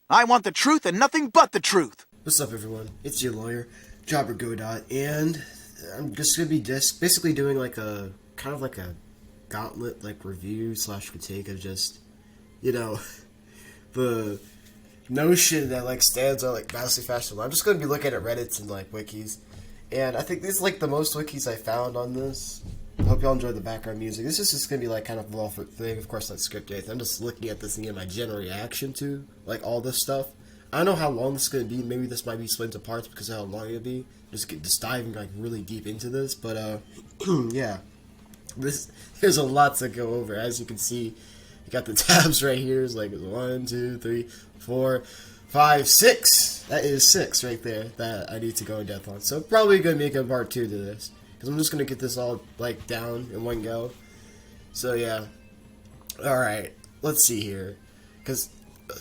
I want the truth and nothing but the truth. What's up, everyone? It's your lawyer, JobberGodot, and I'm just gonna be basically doing like a kind of like a gauntlet like review / critique of just, you know, the notion that like stands are like massively faster. I'm just gonna be looking at Reddits and like wikis, and I think this is like the most wikis I found on this. I hope y'all enjoy the background music. This is just gonna be like kind of a raw thing, of course, not scripted anything. I'm just looking at this and getting my general reaction to like all this stuff. I don't know how long this is gonna be. Maybe this might be split into parts because of how long it'll be. Just diving like really deep into this, but yeah, there's a lot to go over. As you can see, you got the tabs right here. It's like 1, 2, 3, 4, 5, 6. That is 6 right there that I need to go in depth on. So probably gonna make a part 2 to this because I'm just gonna get this all like down in one go. So yeah, all right. Let's see here, because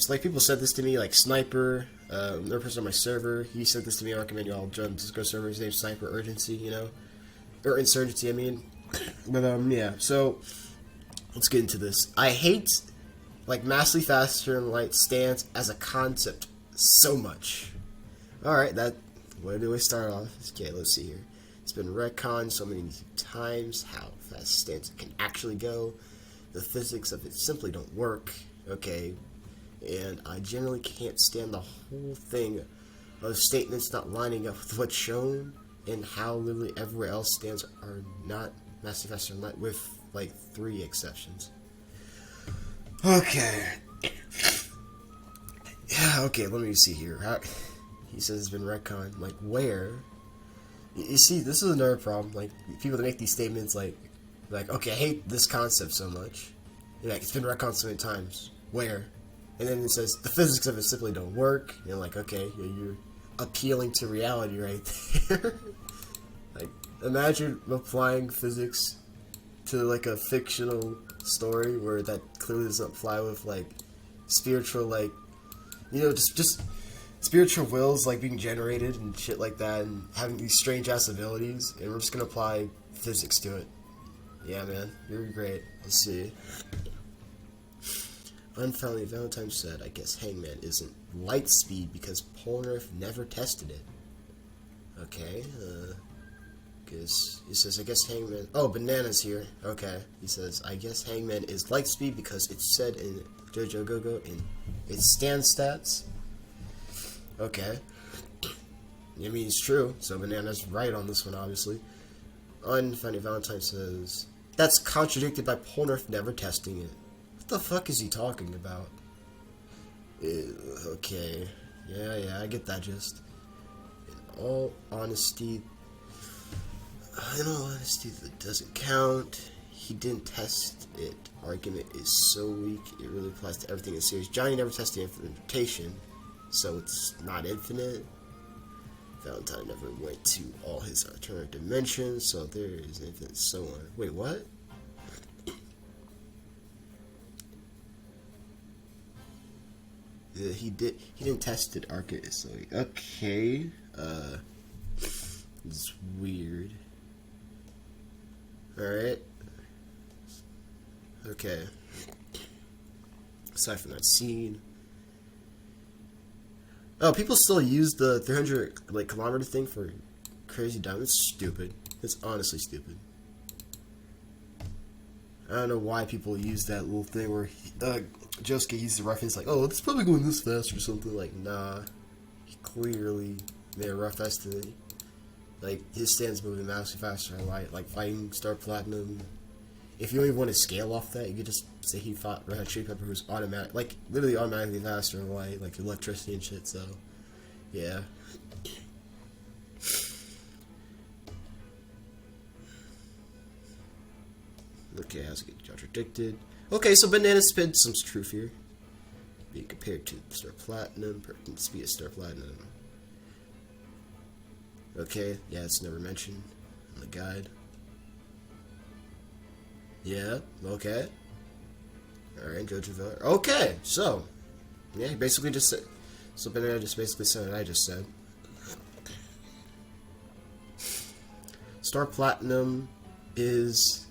like people said this to me, like Sniper. Another person on my server, he sent this to me. I recommend you all join the Discord server. His name's Sniper Urgency, you know, or Insurgency. I mean, but yeah. So let's get into this. I hate like massively faster than light stands as a concept so much. All right, where do we start off? Okay, let's see here. It's been retconned so many times how fast stands can actually go. The physics of it simply don't work. Okay. And I generally can't stand the whole thing of statements not lining up with what's shown and how literally everywhere else stands are not massively faster than light, with like 3 exceptions. Okay. Yeah, okay, let me see here. He says it's been retconned. Like, where? You see, this is another problem. Like, people that make these statements like, okay, I hate this concept so much. You're like, it's been retconned so many times. Where? And then it says, the physics of it simply don't work. You're like, okay, you're appealing to reality right there. Like, imagine applying physics to, like, a fictional story where that clearly doesn't apply with, like, spiritual, like, you know, just spiritual wills, like, being generated and shit like that, and having these strange-ass abilities, and we're just gonna apply physics to it. Yeah, man, you're great. Let's see. Unfoundly Valentine said, I guess Hangman isn't light speed because Polnareff never tested it. Okay, because he says, I guess Hangman... Oh, Banana's here. Okay, he says, I guess Hangman is light speed because it's said in JoJo Go-Go in its stand stats. Okay. I mean, it's true, so Banana's right on this one, obviously. Unfoundly Valentine says, that's contradicted by Polnareff never testing it. What the fuck is he talking about? Okay. Yeah, I get that gist. In all honesty, that doesn't count. He didn't test it. Argument is so weak, it really applies to everything in series. Johnny never tested infinite rotation, so it's not infinite. Valentine never went to all his alternate dimensions, so there is infinite, so on. Wait, what? He didn't test it, Arcus. So okay, it's weird. All right, okay. Aside from that scene, oh, people still use the 300 like kilometer thing for crazy diamonds. It's stupid. It's honestly stupid. I don't know why people use that little thing where Josuke used the reference like, oh, it's probably going this fast or something. Like, nah. He clearly made a rough estimate. Like, his stand's moving massively faster than light. Like, fighting Star Platinum. If you don't even want to scale off that, you could just say he fought Red Hot Chili Pepper, who's automatic, like, literally automatically faster than light, like electricity and shit, so, yeah. Okay, how's it get contradicted? Okay, so Banana spid some truth here. Being compared to Star Platinum, speed of Star Platinum. Okay, yeah, it's never mentioned in the guide. Yeah, okay. Alright, JoJo. Okay, so, yeah, he basically just said, so Banana just basically said what I just said. Star Platinum is...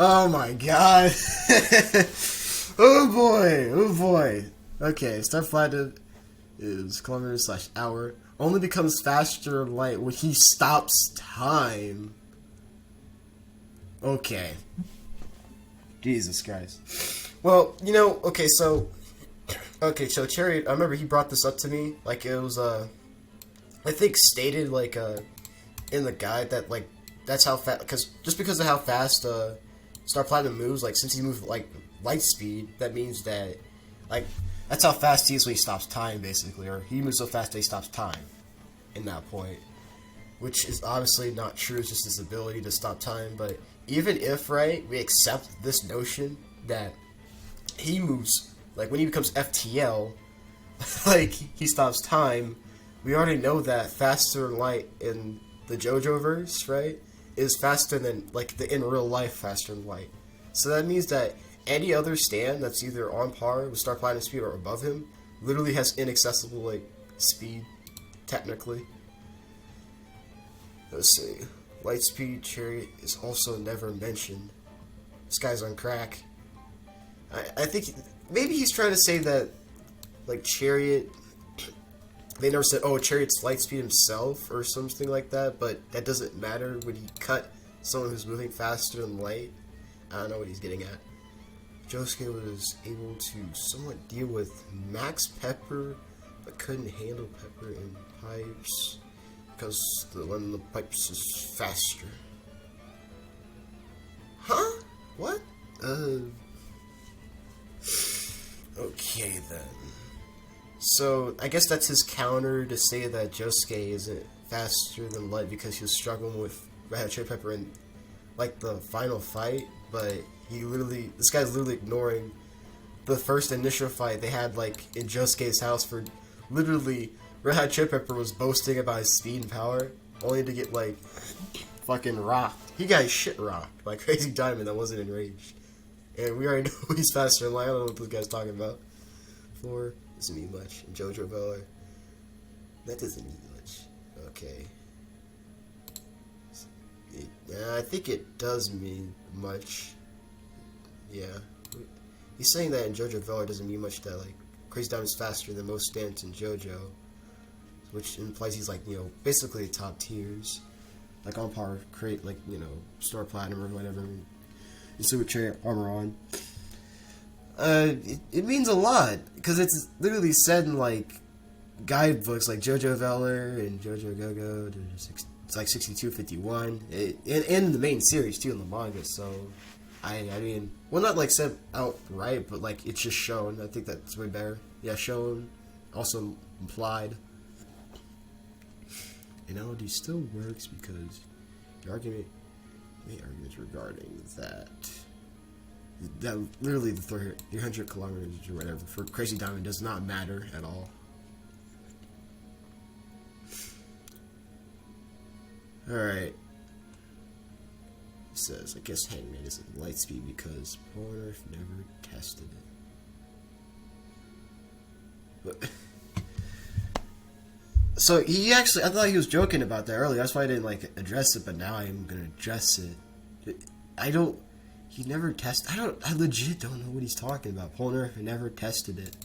Oh my god! Oh boy! Oh boy! Okay, star flight is kilometers/hour. Only becomes faster in light when he stops time. Okay. Jesus Christ. Well, so Chariot, I remember he brought this up to me, like, it was, I think stated, like, in the guide that, like, that's how fast, because of how fast, Star Platinum moves, like, since he moves, like, light speed, that means that, like, that's how fast he is when he stops time, basically, or he moves so fast that he stops time, in that point, which is obviously not true, it's just his ability to stop time, but even if, right, we accept this notion that he moves, like, when he becomes FTL, like, he stops time, we already know that faster light in the JoJo verse, right, is faster than, like, the in real life faster than light. So that means that any other stand that's either on par with Star Platinum speed or above him literally has inaccessible, like, speed, technically. Let's see. Lightspeed Chariot is also never mentioned. This guy's on crack. I think maybe he's trying to say that, like, Chariot, they never said, oh, Chariot's Lightspeed himself or something like that, but that doesn't matter when he cut someone who's moving faster than light. I don't know what he's getting at. Josuke was able to somewhat deal with Max Pepper, but couldn't handle Pepper in pipes because the one in the pipes is faster. Huh? What? Okay then. So I guess that's his counter to say that Josuke isn't faster than Light because he was struggling with Red Hot Chili Pepper in, like, the final fight, but this guy's literally ignoring the first initial fight they had, like, in Josuke's house for literally Red Hot Chili Pepper was boasting about his speed and power, only to get, like, fucking rocked. He got his shit rocked by Crazy Diamond that wasn't enraged. And we already know he's faster than Light. I don't know what this guy's talking about. 4 doesn't mean much. And JoJo Valor, that doesn't mean much. Okay. I think it does mean much. Yeah. He's saying that in JoJo Valor doesn't mean much, that, like, Crazy Diamond's faster than most stands in JoJo. Which implies he's, like, basically top tiers. Like, on par, create, like, Star Platinum or whatever. You see what Chariot armor on. It means a lot, because it's literally said in, like, guidebooks, like JoJo Valor and JobberGodot. It's like 6251. In the main series, too, in the manga, so... I mean, well, not, like, said outright, but, like, it's just shown. I think that's way better. Yeah, shown, also implied. Analogy still works because the arguments regarding that literally the 300 kilometers or whatever for Crazy Diamond does not matter at all. Alright. It says, I guess Hangman isn't Lightspeed because Polnareff never tested it. But so he actually, I thought he was joking about that earlier. That's why I didn't, like, address it, but now I'm gonna address it. He never tested. I legit don't know what he's talking about. Polnareff never tested it.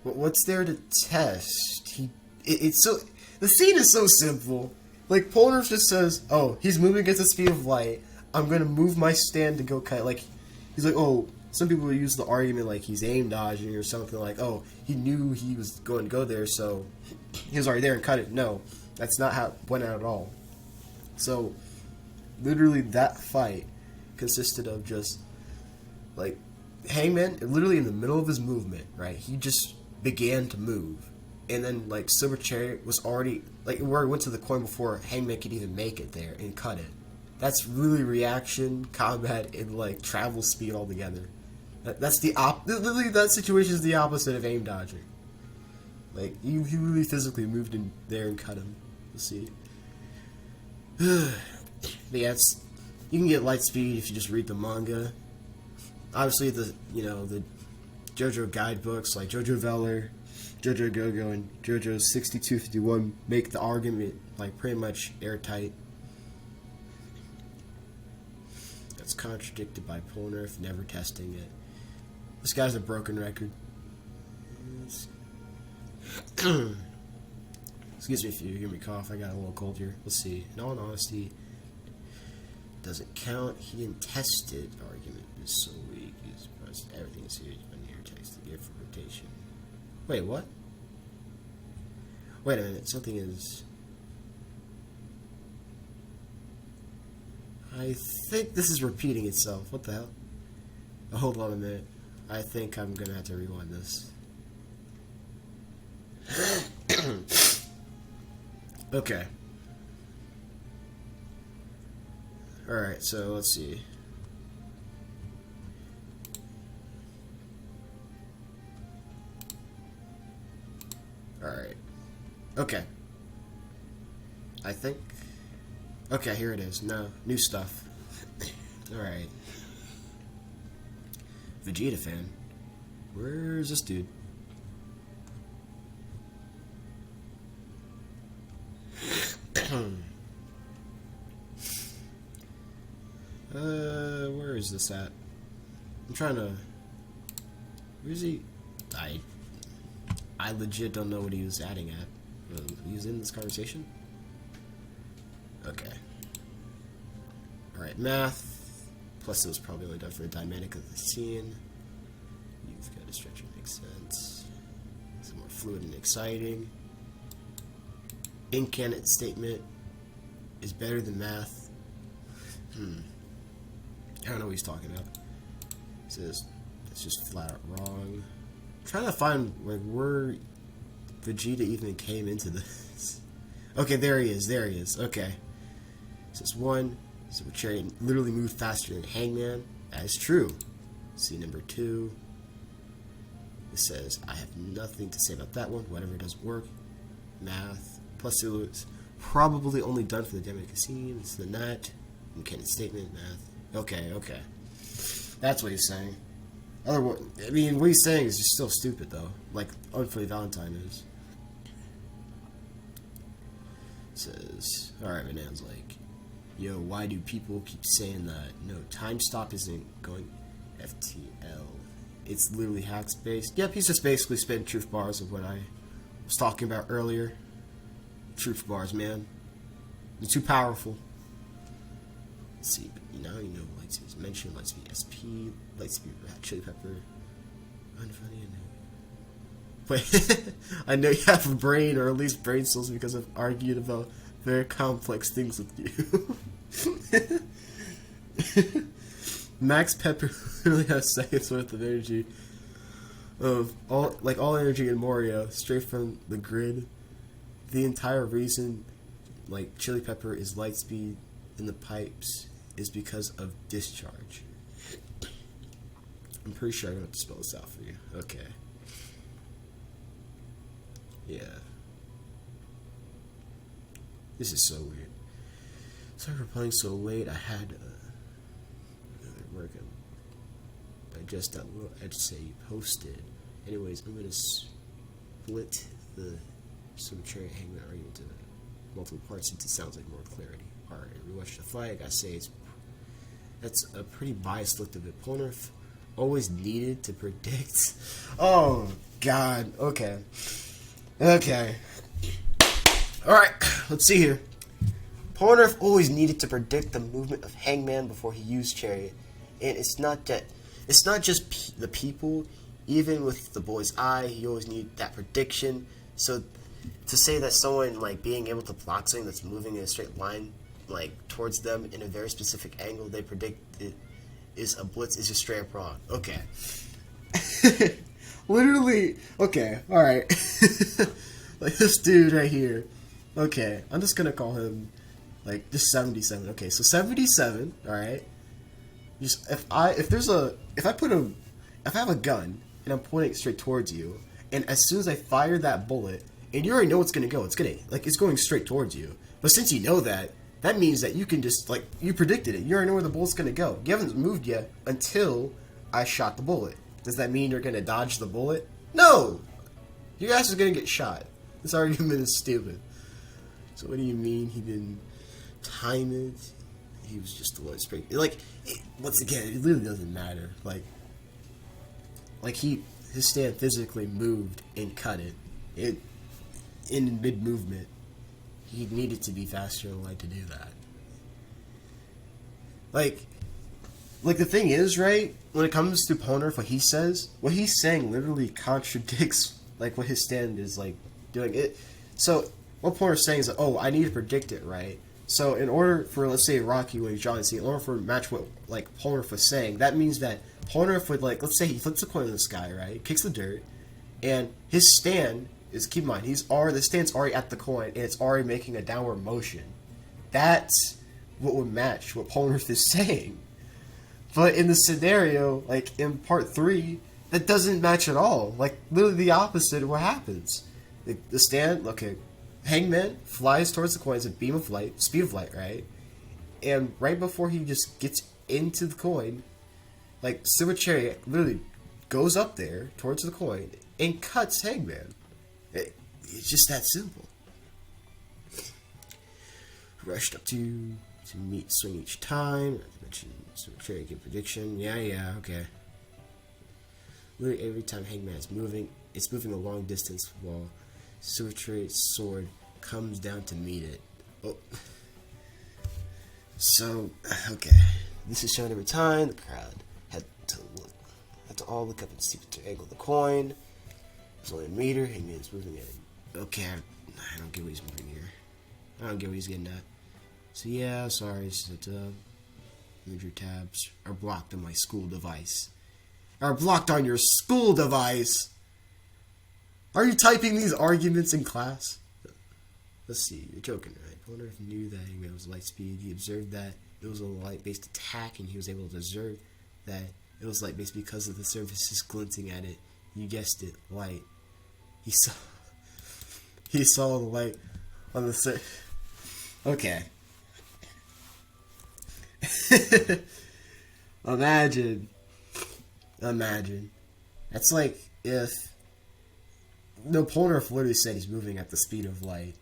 What's there to test? It's so, the scene is so simple. Like, Polnareff just says, oh, he's moving at the speed of light. I'm gonna move my stand to go cut. Like, he's like, oh, some people use the argument like he's aim dodging or something, like, oh, he knew he was going to go there, so he was already there and cut it. No, that's not how it went out at all. So, literally that fight consisted of just, like, Hangman, literally in the middle of his movement, right, he just began to move. And then, like, Silver Chariot was already, like, where he went to the coin before Hangman could even make it there and cut it. That's really reaction, combat, and, like, travel speed altogether. That's the literally, that situation is the opposite of aim dodging. Like, he really physically moved in there and cut him. Let's see. But yeah, you can get light speed if you just read the manga. Obviously, the JoJo guidebooks like JoJo Valor, JobberGodot, and JoJo 6251 make the argument, like, pretty much airtight. That's contradicted by Polnareff never testing it. This guy's a broken record. Excuse me if you hear me cough. I got a little cold here. Let's see. In all honesty, doesn't count. He didn't test it. Argument is so weak. Everything is here. When your text to give for rotation. Wait, what? Wait a minute. Something is. I think this is repeating itself. What the hell? Oh, hold on a minute. I think I'm gonna have to rewind this. Okay. Alright, so let's see. Alright. Okay. I think. Okay, here it is. No, new stuff. Alright. Vegeta fan. Where's this dude? Where is this at? I'm trying to. Where's he? I legit don't know what he was adding at. He was in this conversation? Okay. Alright, math. Plus it was probably only done for the dynamic of the scene. You've got a stretcher, makes sense. It's more fluid and exciting. Incanate statement is better than math. I don't know what he's talking about. It says it's just flat out wrong. I'm trying to find like where Vegeta even came into this. Okay, there he is. There he is. Okay. It says 1. So Chariot literally moved faster than Hangman. That is true. See number 2. It says I have nothing to say about that one. Whatever doesn't work. Math. Plus it was probably only done for the dynamic scene. It's the net. Incanate statement. Math. Okay, okay. That's what he's saying. Otherwise, I mean, what he's saying is just still stupid, though. Like, Unfully Valentine is. It says, alright, Manan's like, yo, why do people keep saying that? No, time stop isn't going FTL. It's literally hacks based. Yep, he's just basically spitting truth bars of what I was talking about earlier. Truth bars, man. They're too powerful. Let's see, but now you know Lightspeed is mentioned, Lightspeed SP, Lightspeed Red Chili Pepper. Unfunny, I know. Wait, I know you have a brain, or at least brain cells, because I've argued about very complex things with you. Max Pepper really has seconds worth of energy. Of all energy in Morio, straight from the grid. The entire reason, like, Chili Pepper is Lightspeed in the pipes is because of discharge. I'm pretty sure I'm going to have to spell this out for you. Okay. Yeah. This is so weird. Sorry for playing so late. I had another work. I just that little essay you posted. Anyways, I'm going to split some cherry hangman argument into multiple parts since it sounds like more clarity. Alright, rewatch the fight. I gotta say, that's a pretty biased look of it. Polnareff always needed to predict. Oh, God. Okay. Okay. Alright, let's see here. Polnareff always needed to predict the movement of Hangman before he used Chariot. And it's not just the people. Even with the boy's eye, he always needed that prediction. So, to say that someone, like, being able to plot something that's moving in a straight line, like, towards them in a very specific angle they predict it is a blitz is just straight up wrong. Okay. Literally, okay, alright. Like, this dude right here. Okay, I'm just gonna call him, like, just 77. Okay, so 77, alright. Just, if I have a gun, and I'm pointing it straight towards you, and as soon as I fire that bullet, and you already know it's gonna go, it's going straight towards you. But since you know that, that means that you can just, like, you predicted it. You already know where the bullet's gonna go. You haven't moved yet until I shot the bullet. Does that mean you're gonna dodge the bullet? No! Your ass is gonna get shot. This argument is stupid. So what do you mean he didn't time it? He was just the one spraying. Like, once again, it literally doesn't matter. Like his stand physically moved and cut it in mid-movement. He needed to be faster than light to do that. Like the thing is, right, when it comes to Polnareff, what he's saying literally contradicts, like, what his stand is, like, doing. It. So, what Polnareff's saying is, oh, I need to predict it, right? So, in order for, let's say, Rocky when he's drawing, in order for to match what, like, Polnareff was saying, that means that Polnareff would, like, let's say he flips a coin in the sky, right, kicks the dirt, and his stand is, keep in mind, the stand's already at the coin, and it's already making a downward motion. That's what would match what Polnareff is saying. But in the scenario, like in part 3, that doesn't match at all. Like, literally the opposite of what happens. The stand, okay, Hangman flies towards the coin, it's a beam of light, speed of light, right? And right before he just gets into the coin, like, Silver Chariot literally goes up there towards the coin and cuts Hangman. It's just that simple. Rushed up to meet swing each time. I mentioned Silver Chariot give prediction. Yeah, okay. Literally every time Hangman is moving, it's moving a long distance while Silver Chariot's sword comes down to meet it. Oh. So, okay. This is shown every time. The crowd had to all look up and see the angle of the coin. It's only a meter. Hangman's moving it. Okay, I don't get what he's moving here. I don't get what he's getting at. So yeah, sorry, major tabs are blocked on my school device. Are blocked on your school device! Are you typing these arguments in class? Let's see, you're joking, right? Polnareff knew that Hangman was light speed. He observed that it was a light-based attack, and he was able to observe that it was light-based because of the surfaces glinting at it. You guessed it, light. He saw the light on the surface. Okay. Imagine. That's like if... No, Polnareff literally said he's moving at the speed of light.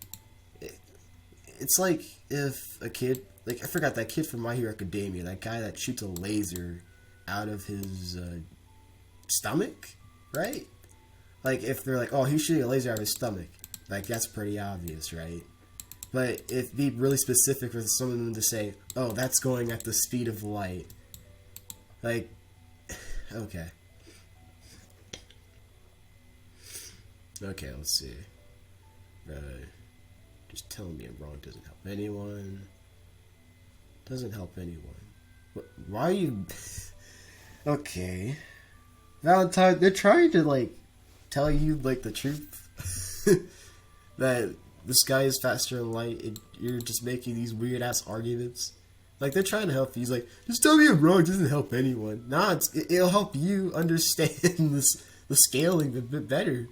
It's like if a kid... Like, I forgot that kid from My Hero Academia. That guy that shoots a laser out of his stomach, right? Like, if they're like, oh, he's shooting a laser out of his stomach. Like, that's pretty obvious, right? But it'd be really specific for someone to say, oh, that's going at the speed of light. Like, okay. Okay, let's see. Just telling me I'm wrong doesn't help anyone. Doesn't help anyone. Why are you... Okay. Valentine, they're trying to, like, tell you, like, the truth. That the sky is faster than light, and you're just making these weird-ass arguments. Like, they're trying to help you. He's like, just tell me I'm wrong, it doesn't help anyone. Nah, it'll help you understand the scaling a bit better.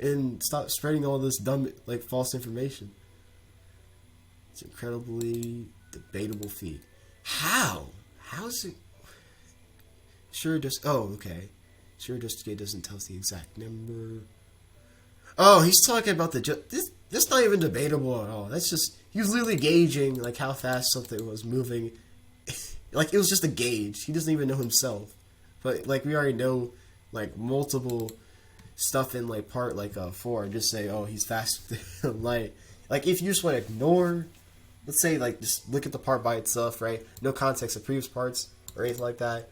And stop spreading all this dumb, like, false information. It's incredibly debatable feat. How? How's it? Sure, just... Oh, okay. Sure, just doesn't tell us the exact number. Oh, he's talking about the... That's not even debatable at all. That's just... He was literally gauging, like, how fast something was moving. Like, it was just a gauge. He doesn't even know himself. But, like, we already know, like, multiple stuff in, like, part, like, 4. And just say, oh, he's faster than light. Like, if you just want to ignore... Let's say, like, just look at the part by itself, right? No context of previous parts or anything like that.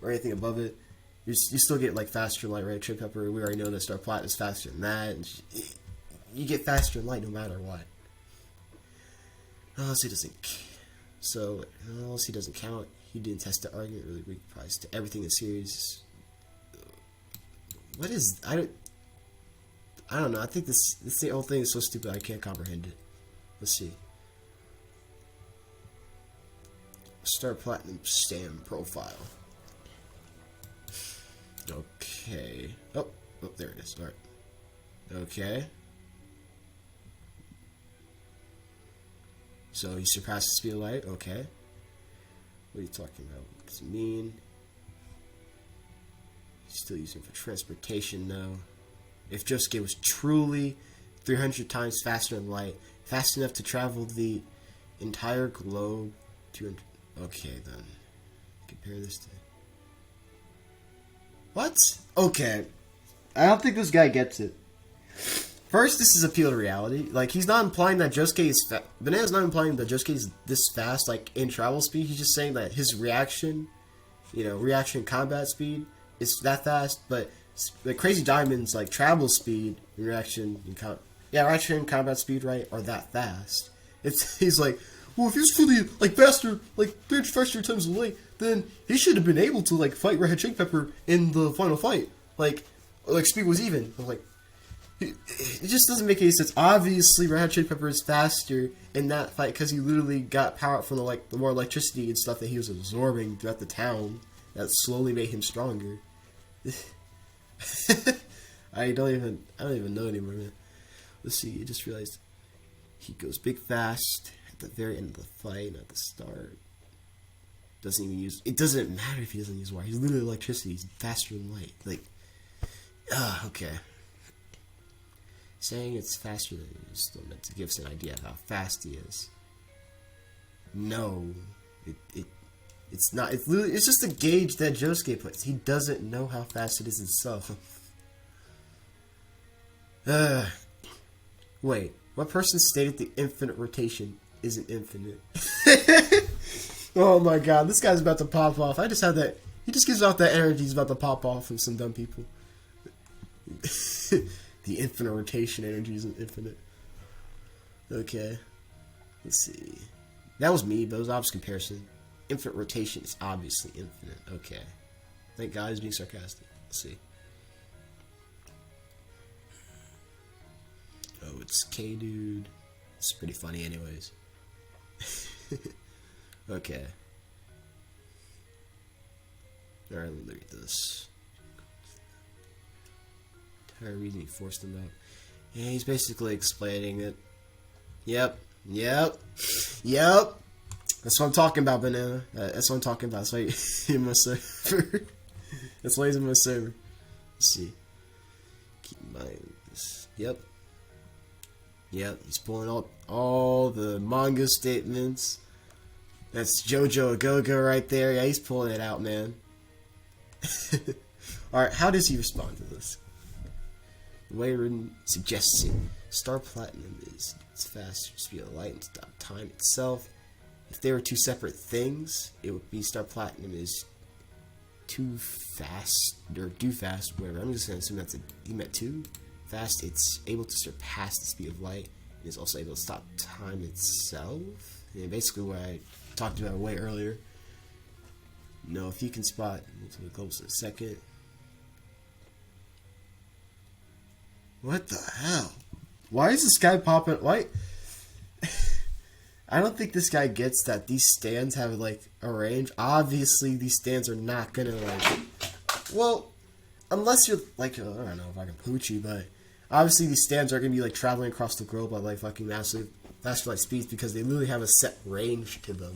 Or anything above it. You still get, like, faster light, right? Trip Pepper, we already know that Star Platinum is faster than that. And you get faster light no matter what. Unless he doesn't... So, unless he doesn't count, he didn't test the argument. Really weak price to everything in the series. What is... I don't know. I think this the whole thing is so stupid I can't comprehend it. Let's see. Star Platinum stand profile. Okay. Oh, there it is. Alright. Okay. So he surpassed the speed of light. Okay. What are you talking about? What does it mean? He's still using it for transportation, though. If Josuke was truly 300 times faster than light, fast enough to travel the entire globe, 200... Okay, then. Compare this to... What? Okay. I don't think this guy gets it. First, this is appeal to reality. Like, he's not implying that Josuke is Banana's not implying that Josuke is this fast, like, in travel speed. He's just saying that his reaction, reaction combat speed is that fast, but the Crazy Diamond's, like, travel speed, reaction and combat speed, right, are that fast. He's like, well, if he's really, like, faster, like, 3 faster times away, then he should have been able to, like, fight Red Hot Chili Pepper in the final fight. Like, speed was even. I'm like, it just doesn't make any sense. Obviously, Red Hot Chili Pepper is faster in that fight because he literally got power from the more electricity and stuff that he was absorbing throughout the town that slowly made him stronger. I don't even know anymore, man. Let's see. I just realized he goes big fast at the very end of the fight, not at the start. Doesn't even use. It doesn't matter if he doesn't use wire. He's literally electricity. He's faster than light. Like, okay. Saying it's faster than you is still meant to give us an idea of how fast he is. No, it's not. It's just a gauge that Josuke puts. He doesn't know how fast it is himself. Wait, what person stated the infinite rotation isn't infinite? Oh my god, this guy's about to pop off. I just had that. He just gives off that energy. He's about to pop off from some dumb people. The infinite rotation energy isn't infinite. Okay. Let's see. That was me, but it was obvious comparison. Infinite rotation is obviously infinite. Okay. Thank God he's being sarcastic. Let's see. Oh, it's K-Dude. It's pretty funny anyways. Okay. Alright, let me read this. Entire reason he forced him out. Yeah, he's basically explaining it. Yep. That's what I'm talking about, Banana. That's what I'm talking about. That's why he's in my server. That's why he's in my server. Let's see. Keep in mind this. Yep. He's pulling out all the manga statements. That's JoJo a Go-Go right there. Yeah, he's pulling it out, man. Alright, how does he respond to this? The way written suggests it. Star Platinum is its faster speed of light and stop time itself. If they were two separate things, it would be Star Platinum is too fast, or do fast, whatever. I'm just going to assume he meant too fast. It's able to surpass the speed of light. It is also able to stop time itself. And basically what I talked about way earlier. No, if you can spot multiple globes in a second. What the hell? Why is this guy popping? Why? I don't think this guy gets that these stands have like a range. Obviously, these stands are not gonna like. Well, unless you're like, I don't know if I can pooch you, but obviously these stands are gonna be like traveling across the globe at like fucking massive faster light speeds because they literally have a set range to them.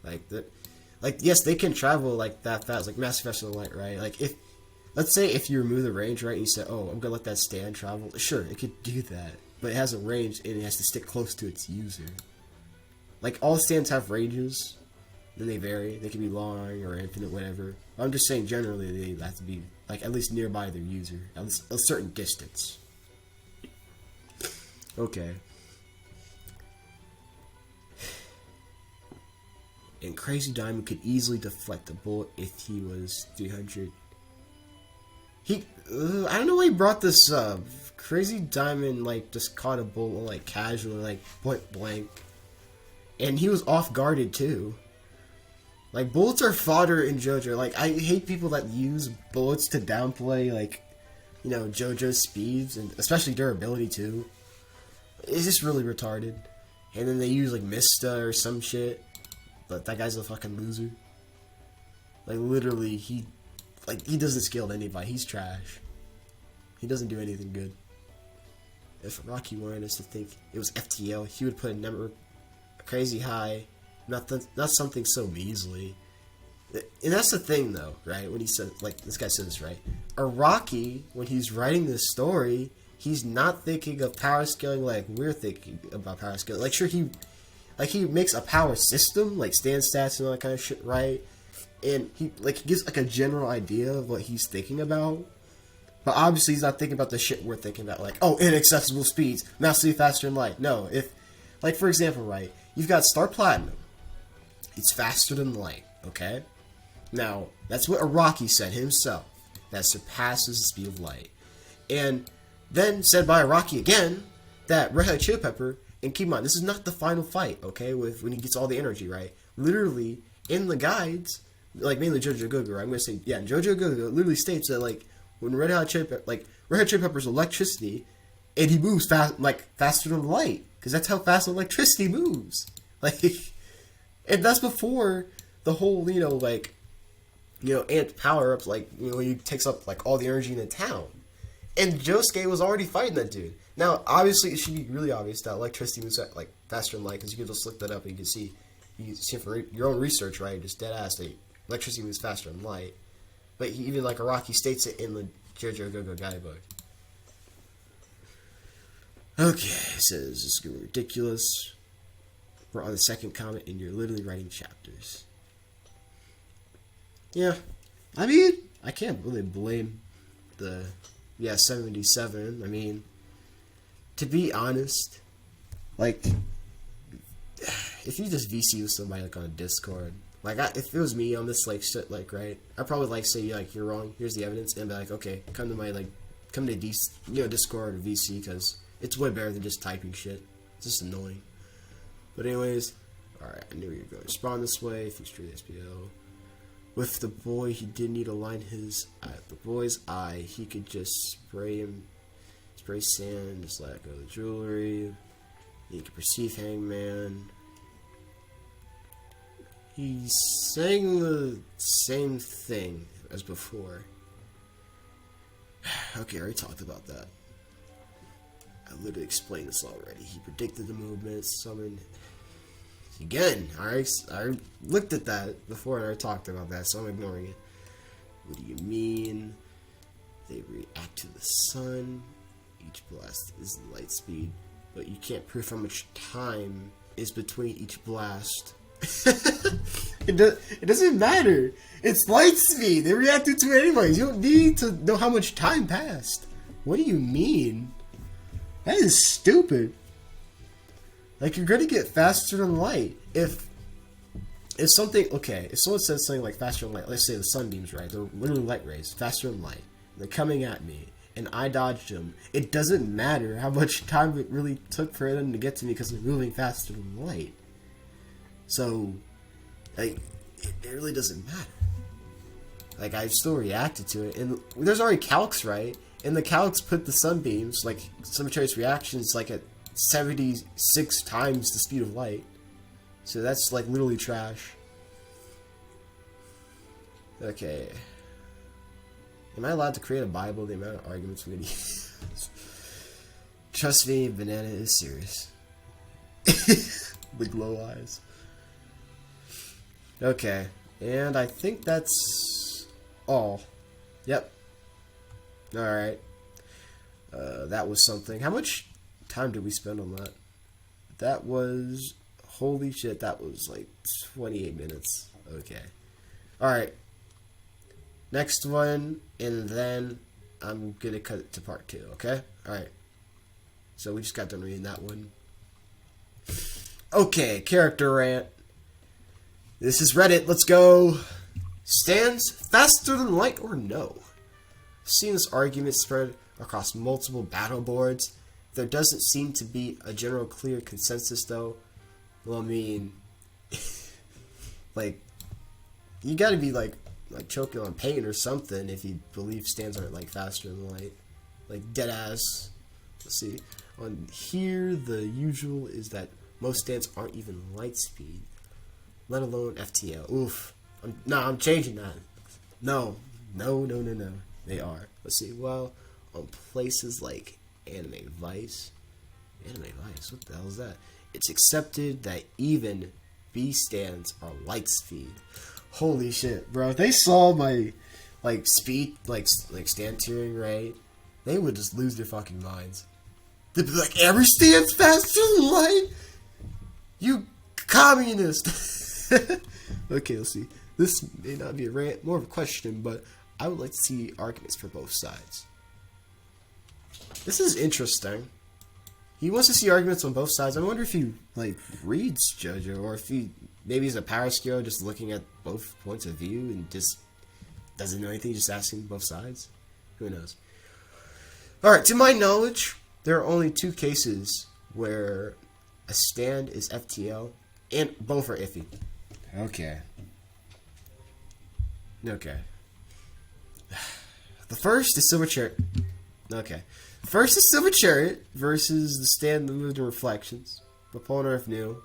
Like yes, they can travel like that fast, like massive faster than light, right? Like if, let's say if you remove the range, right, and you said, oh, I'm gonna let that stand travel. Sure, it could do that, but it has a range and it has to stick close to its user. Like all stands have ranges, then they vary. They can be long or infinite, whatever. I'm just saying generally they have to be like at least nearby their user, at least a certain distance. Okay. And Crazy Diamond could easily deflect a bullet if he was 300. I don't know why he brought this up. Crazy Diamond, like, just caught a bullet, like, casually, like, point blank. And he was off guarded, too. Like, bullets are fodder in JoJo. Like, I hate people that use bullets to downplay, like, you know, JoJo's speeds, and especially durability, too. It's just really retarded. And then they use, like, Mista or some shit. But that guy's a fucking loser. Like, literally, he doesn't skill anybody. He's trash. He doesn't do anything good. If Rocky wanted us to think it was FTL, he would put a number crazy high, not something so measly. And that's the thing, though, right? When he said, like, this guy said this, right? Rocky, when he's writing this story, he's not thinking of power scaling like we're thinking about power scaling. Like, sure, he makes a power system, like stand stats and all that kind of shit, right? and he gives like a general idea of what he's thinking about. But obviously he's not thinking about the shit we're thinking about, like, oh, inaccessible speeds, massively faster than light. No, if, like, for example, right, you've got Star Platinum. It's faster than light, okay? Now, that's what Araki said himself, that surpasses the speed of light. And then said by Araki again, that Red Hot Chili Pepper, and keep in mind, this is not the final fight, okay, with when he gets all the energy, right? Literally, in the guides, like, mainly JoJo, right? I'm going to say, yeah, JoJo literally states that, like, when Red Hot Chili Pepper's electricity, and he moves faster than light, because that's how fast electricity moves. Like, and that's before the whole, amped power-ups, when he takes up, like, all the energy in the town. And Josuke was already fighting that dude. Now, obviously, it should be really obvious that electricity moves, like, faster than light, because you can just look that up and you can see from your own research, right, just dead ass, that electricity moves faster than light. But even, like, Araki states it in the JoJo guidebook. Okay, it says, this is going to be ridiculous. We're on the second comment, and you're literally writing chapters. Yeah, I mean, I can't really blame the, 77. I mean, to be honest, like, if you just VC with somebody, like, on a Discord, like, if it was me on this, like, shit, like, right, I'd probably, like, say, like, you're wrong, here's the evidence, and be like, okay, come to Discord or VC, because it's way better than just typing shit. It's just annoying. But anyways, alright, I knew you were going to respond this way, if you street SPL. With the boy, he didn't need to line the boy's eye, he could just spray sand, just let go of the jewelry, he could perceive Hangman. He's saying the same thing as before. Okay, I already talked about that. I literally explained this already. He predicted the movements, summoned... Again, I looked at that before and I talked about that, so I'm ignoring it. What do you mean? They react to the sun. Each blast is light speed, but you can't prove how much time is between each blast. It doesn't matter. It's light speed. They reacted to it anyways. You don't need to know how much time passed. What do you mean? That is stupid. Like, you're gonna get faster than light. If something, okay, if someone says something like faster than light, let's say the sunbeams, right? They're literally light rays, faster than light. They're coming at me, and I dodged them. It doesn't matter how much time it really took for them to get to me because they're moving faster than light. So, like, it really doesn't matter. Like, I still reacted to it, and there's already calcs, right? And the calcs put the sunbeams, like, Symmetrious reactions, like, at 76 times the speed of light. So that's, like, literally trash. Okay. Am I allowed to create a Bible? The amount of arguments we're gonna use. Trust me, Banana is serious. The glow eyes. Okay. And I think that's all. Yep. Alright. That was something. How much time did we spend on that? That was... Holy shit, that was like 28 minutes. Okay. Alright. Next one, and then I'm gonna cut it to part 2, okay? Alright. So we just got done reading that one. Okay, character rant. This is Reddit, let's go. Stands faster than light or no? Seeing this argument spread across multiple battle boards, there doesn't seem to be a general clear consensus though. Well, I mean, like, you gotta be like choking on pain or something if you believe stands aren't like faster than light. Like dead ass. Let's see. On here, the usual is that most stands aren't even light speed, let alone FTL. Oof. I'm changing that. No. They are. Let's see. Well, on places like Anime Vice, what the hell is that? It's accepted that even B stands are light speed. Holy shit, bro! If they saw my speed, stand tiering, right? They would just lose their fucking minds. They'd be like, every stand's faster than light. You communist. Okay, let's see. this may not be a rant, more of a question, but I would like to see arguments for both sides. This is interesting. He wants to see arguments on both sides. I wonder if he like reads JoJo, or if he maybe he's a power skill just looking at both points of view and just doesn't know anything, just asking both sides. Who knows? Alright, to my knowledge, there are only 2 cases where a stand is FTL, and both are iffy. Okay. The first is Silver Chariot. Okay. The first is Silver Chariot versus the stand that moved in Reflections. Proponent of New.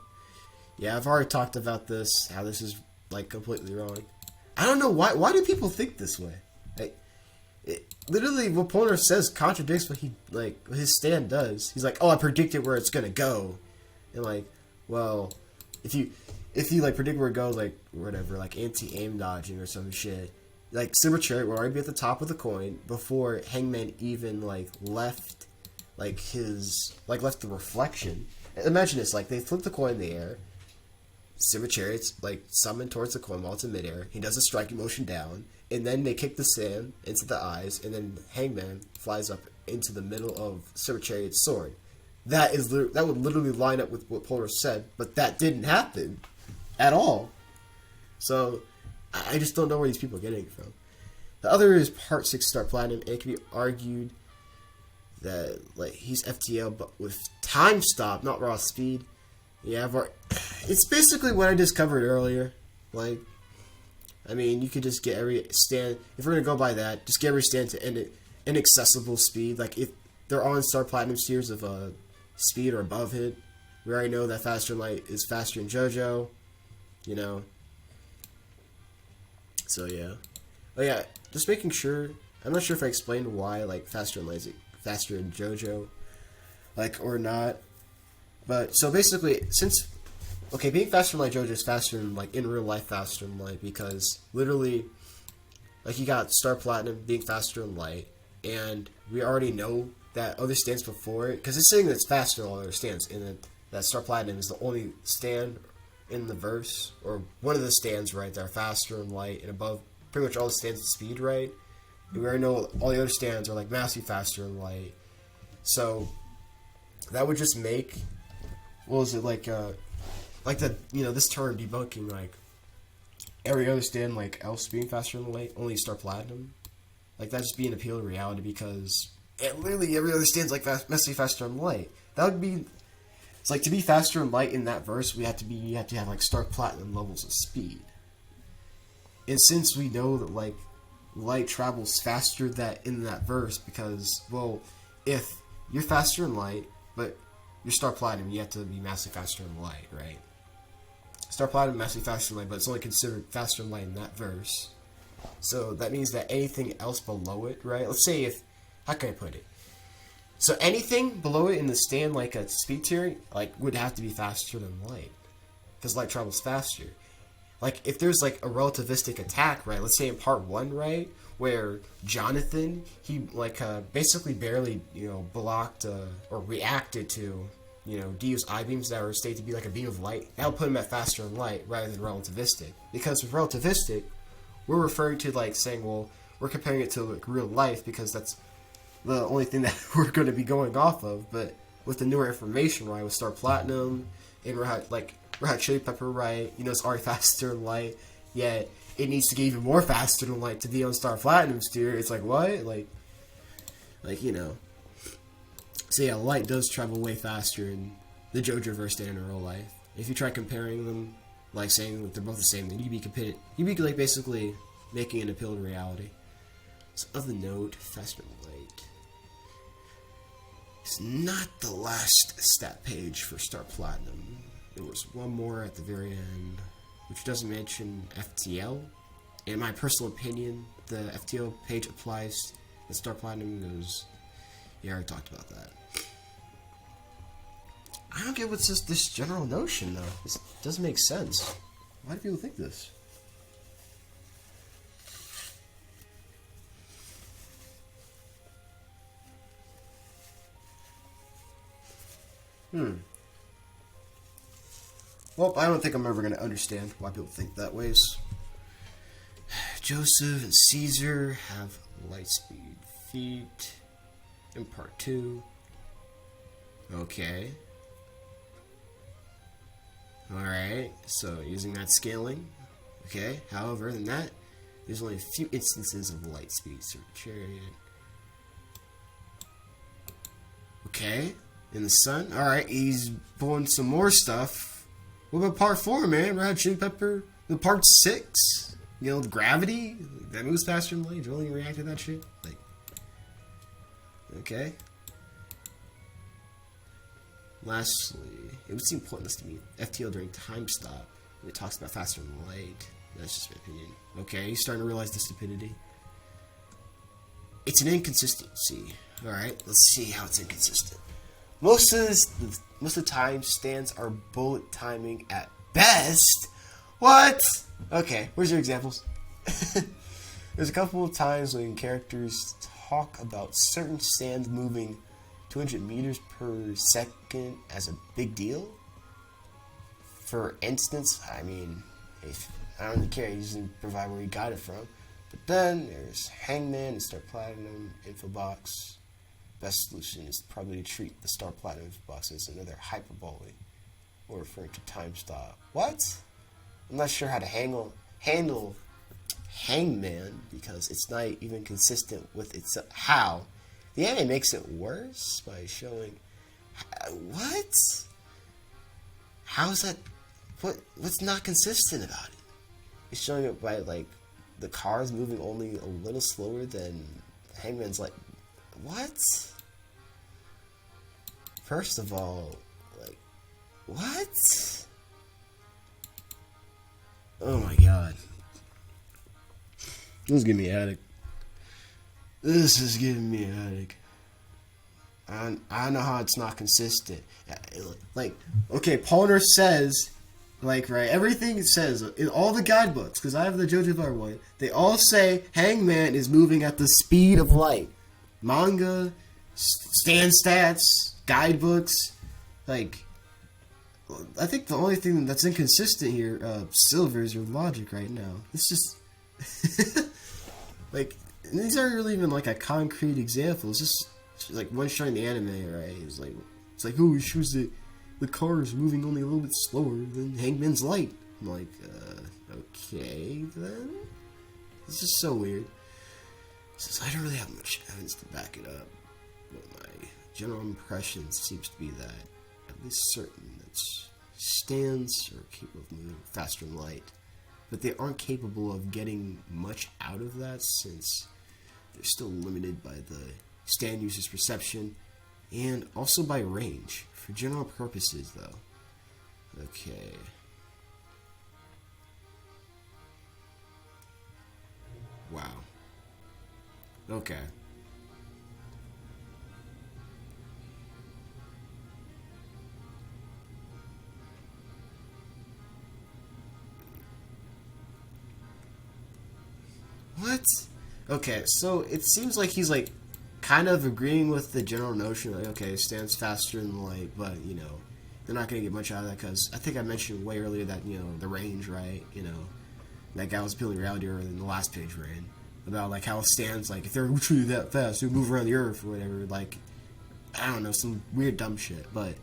Yeah, I've already talked about this, how this is like completely wrong. I don't know why do people think this way? Like, literally what Poner says contradicts what his stand does. He's like, oh, I predicted where it's gonna go. And like, well, if you like predict where it goes, like whatever, like anti-aim dodging or some shit, like Silver Chariot will already be at the top of the coin before Hangman even like left left the reflection. Imagine this, like they flip the coin in the air, Silver Chariot's like summoned towards the coin while it's in midair, he does a striking motion down, and then they kick the sand into the eyes, and then Hangman flies up into the middle of Silver Chariot's sword. That would literally line up with what Polar said, but that didn't happen at all. So I just don't know where these people are getting it from. The other is Part 6 Star Platinum, and it can be argued that like he's FTL but with time stop, not raw speed. Yeah, it's basically what I just covered earlier. Like, I mean, you could just get every stand, if we're gonna go by that, just get every stand to inaccessible speed. Like if they're on Star Platinum tiers of speed or above it, we already know that Faster and Light is faster in JoJo, you know. So yeah. Oh yeah, just making sure, I'm not sure if I explained why like Faster and Light is faster in JoJo, like, or not. But so basically, being faster than Light JoJo is faster than like in real life faster than Light, because literally, like you got Star Platinum being faster than Light, and we already know that other stands before it, because it's saying that it's faster than all other stands, and that Star Platinum is the only stand in the verse, or one of the stands, right, that are faster than Light and above pretty much all the stands at speed, right? And we already know all the other stands are like massively faster than Light, so that would just make, what was it, like the, you know, this term debunking like every other stand like else being faster than Light, only Star Platinum, like that just be an appeal to reality, because literally every other stand's like massively faster than Light. That would be, it's like to be faster than Light in that verse, you have to have like Star Platinum levels of speed. And since we know that like Light travels faster in that verse, because, well, if you're faster than Light but you're Star Platinum, you have to be massively faster than Light, right? Star Platinum massively faster than Light, but it's only considered faster than Light in that verse. So that means that anything else below it, right? Let's say how can I put it? So anything below it in the stand, like a speed tier, like would have to be faster than Light, because Light travels faster. Like if there's like a relativistic attack, right? Let's say in part 1, right, where Jonathan, he like basically barely, you know, blocked or reacted to, you know, Dio's I-beams that were stated to be like a beam of light. That would put him at faster than Light rather than relativistic, because with relativistic, we're referring to like saying, well, we're comparing it to like real life because that's the only thing that we're going to be going off of. But with the newer information, right, with Star Platinum and Red Hot Chili Pepper, right, you know, it's already faster than Light, yet it needs to get even more faster than Light to be on Star Platinum's tier. It's like, what? Like, you know. So yeah, Light does travel way faster in the JoJo verse than in real life. If you try comparing them, like saying that they're both the same, then you'd be like basically making an appeal to reality. So of note, faster than Light. It's not the last stat page for Star Platinum. There was one more at the very end, which doesn't mention FTL. In my personal opinion, the FTL page applies to Star Platinum. Goes, yeah, I already talked about that. I don't get what's this general notion though. This doesn't make sense. Why do people think this? Well, I don't think I'm ever going to understand why people think that ways. Joseph and Caesar have Lightspeed feet in part 2. Okay. Alright, so using that scaling. Okay, however, than that, there's only a few instances of Lightspeed. So Chariot. Okay, in the sun. Alright, he's pulling some more stuff. What about part 4, man? Red Hot Chili Pepper. The part 6. You know, gravity. That moves faster than light. Do you only react to that shit? Like, okay. Lastly, it would seem pointless to me. FTL during time stop. It talks about faster than light. That's just my opinion. Okay, you're starting to realize the stupidity. It's an inconsistency. Alright, let's see how it's inconsistent. Most of the time, stands are bullet timing at best. What? Okay, where's your examples? There's a couple of times when characters talk about certain stands moving 200 meters per second as a big deal. For instance, I mean, if I don't really care, he doesn't provide where he got it from. But then there's Hangman and Star Platinum info box. Best solution is probably to treat the Star Platinum info box as another hyperbole, or referring to time stop. What? I'm not sure how to handle Hangman because it's not even consistent with itself. How? The anime makes it worse by showing what? How's that? What's not consistent about it? It's showing it by like the cars moving only a little slower than Hangman's. Like, what? First of all, like, what? Oh my god. This is giving me a headache. This is giving me a headache. I know how it's not consistent. Like, okay, Palmer says, like, right, everything it says in all the guidebooks, because I have the JoJo Bar one, they all say Hangman is moving at the speed of light. Manga, stand stats, guidebooks, like, I think the only thing that's inconsistent here, Silver, is your logic right now. It's just, like, these aren't really even like a concrete example. It's just like one showing the anime, right? It's like, oh, it shows that the car is moving only a little bit slower than Hangman's light. I'm like, okay then. It's just so weird. Since I don't really have much evidence to back it up, but my general impression seems to be that at least certain that stands are capable of moving faster than light, but they aren't capable of getting much out of that since they're still limited by the stand user's perception and also by range. For general purposes, though. Okay. Wow. Okay. What? Okay, so it seems like he's like kind of agreeing with the general notion, like, okay, it stands faster than light, but, you know, they're not going to get much out of that, because I think I mentioned way earlier that, you know, the range, right, you know, that guy was appealing reality earlier than the last page we're in, about, like, how it stands, like, if they're truly that fast, they'll move around the earth, or whatever, like, I don't know, some weird dumb shit, but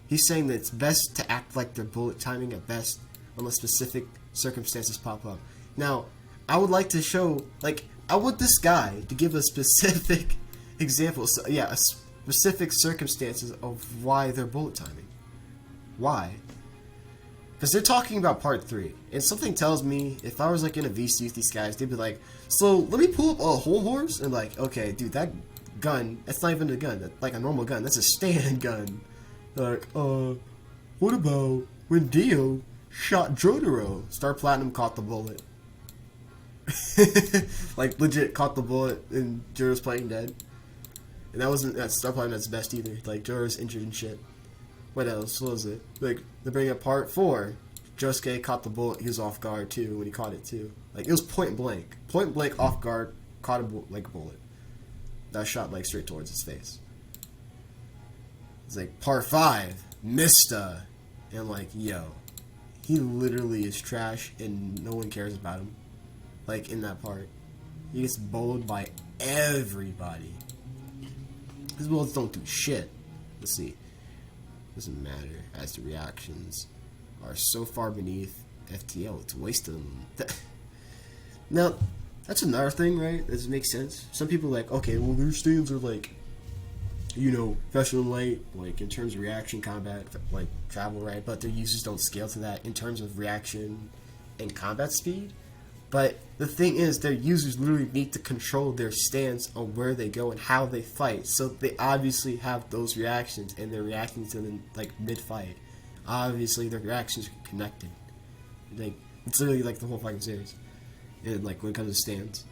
he's saying that it's best to act like they're bullet timing at best, unless specific circumstances pop up. Now, I would like to show, like, I want this guy to give a specific example, so, yeah, a specific circumstances of why they're bullet timing. Why? Because they're talking about part 3, and something tells me if I was like in a VC with these guys, they'd be like, so let me pull up a whole horse, and like, okay, dude, that gun, that's not even a gun, that's like a normal gun, that's a stand gun. Like, what about when Dio shot Jotaro? Star Platinum caught the bullet. Like, legit caught the bullet and Jotaro's playing dead. And that wasn't, that's Star Platinum at its best either. Like, Jotaro's injured and shit. What else? What was it? Like, they bring up part 4. Josuke caught the bullet, he was off guard too when he caught it too. Like, it was point blank. Point blank off guard, caught a bullet. That shot, like, straight towards his face. It's like, part 5, Mista. And like, yo, he literally is trash and no one cares about him. like in that part. He gets bowled by everybody. His bullets don't do shit. Let's see. Doesn't matter, as the reactions are so far beneath FTL, it's wasted them. Now, that's another thing, right? Does it make sense? Some people are like, okay, well, their stands are like, you know, faster than light, like in terms of reaction, combat, like travel, right? But their users don't scale to that in terms of reaction and combat speed. But the thing is, their users literally need to control their stance on where they go and how they fight. So they obviously have those reactions, and they're reacting to them like mid-fight. Obviously, their reactions are connected. Like, it's literally like the whole fucking series. And like when it comes to stands,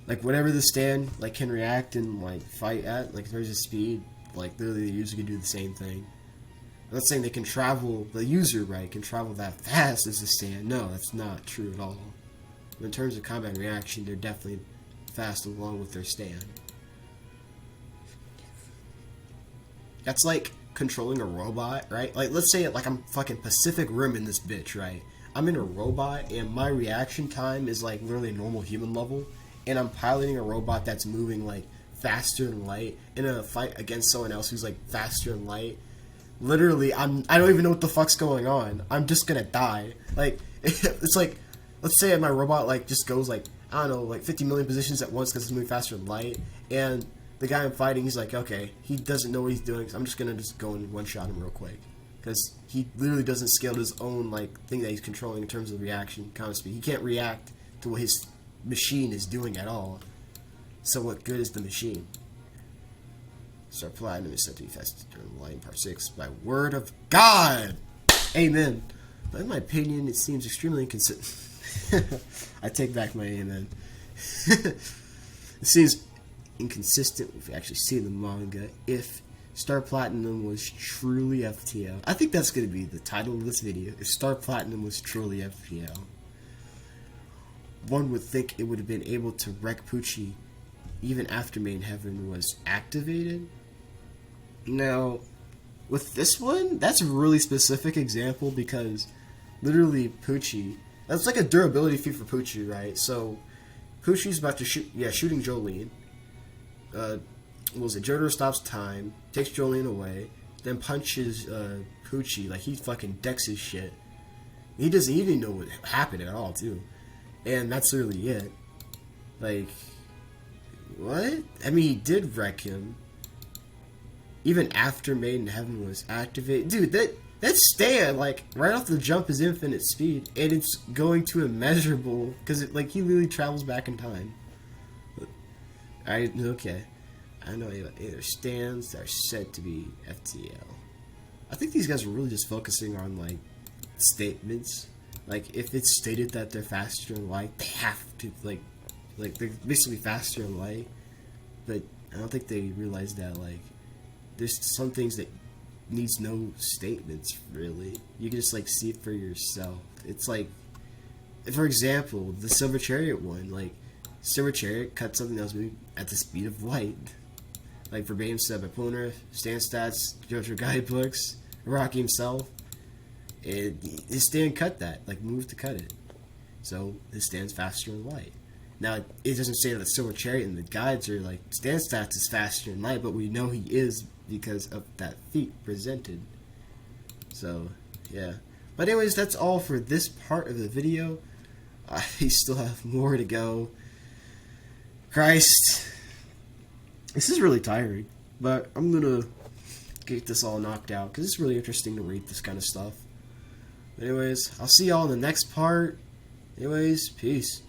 like whatever the stand like can react and like fight at, like there's a speed, like literally the user can do the same thing. I'm not saying they can travel, the user, right, can travel that fast as the stand. No, that's not true at all. But in terms of combat and reaction, they're definitely fast along with their stand. That's like controlling a robot, right? Like, let's say like I'm fucking Pacific Rim in this bitch, right? I'm in a robot, and my reaction time is like literally normal human level, and I'm piloting a robot that's moving like faster than light in a fight against someone else who's like faster than light. Literally, I don't even know what the fuck's going on. I'm just gonna die. Like, it's like, let's say my robot like just goes like, I don't know, like 50 million positions at once because it's moving faster than light, and the guy I'm fighting, he's like, okay, he doesn't know what he's doing, so I'm just gonna just go and one-shot him real quick. Because he literally doesn't scale his own like thing that he's controlling in terms of reaction, combat speed. He can't react to what his machine is doing at all. So what good is the machine? Star Platinum is said to be faster during light in Part 6 by word of God! Amen. But in my opinion, it seems extremely inconsistent. I take back my amen. It seems inconsistent if you actually see the manga. If Star Platinum was truly FTL. I think that's going to be the title of this video. If Star Platinum was truly FTL. One would think it would have been able to wreck Pucci even after Main Heaven was activated. Now, with this one, that's a really specific example because literally Pucci, that's like a durability feat for Pucci, right? So, Pucci's about to shooting Jolene. What was it? JoJo stops time, takes Jolene away, then punches Pucci, like he fucking decks his shit. He doesn't even know what happened at all, too. And that's literally it. Like, what? I mean, he did wreck him. Even after Made in Heaven was activated. Dude, that stand, like, right off the jump is infinite speed. And it's going to immeasurable, because, like, he literally travels back in time. Okay. I know either stands that are said to be FTL. I think these guys are really just focusing on, like, statements. Like, if it's stated that they're faster than light, they have to, like they're basically faster than light. But I don't think they realize that, like, there's some things that needs no statements, really. You can just, like, see it for yourself. It's like, for example, the Silver Chariot one. Like, Silver Chariot cut something that was moving at the speed of light. Like, verbatim said by Poner, stand stats, JoJo guidebooks, Rocky himself. His stand cut that, like, moved to cut it. So, his stand's faster than light. Now, it doesn't say that the Silver Chariot and the guides are, like, stand stats is faster than light, but we know he is because of that feat presented. So, yeah. But anyways, that's all for this part of the video. I still have more to go. Christ. This is really tiring, but I'm gonna get this all knocked out, because it's really interesting to read this kind of stuff. Anyways, I'll see y'all in the next part. Anyways, peace.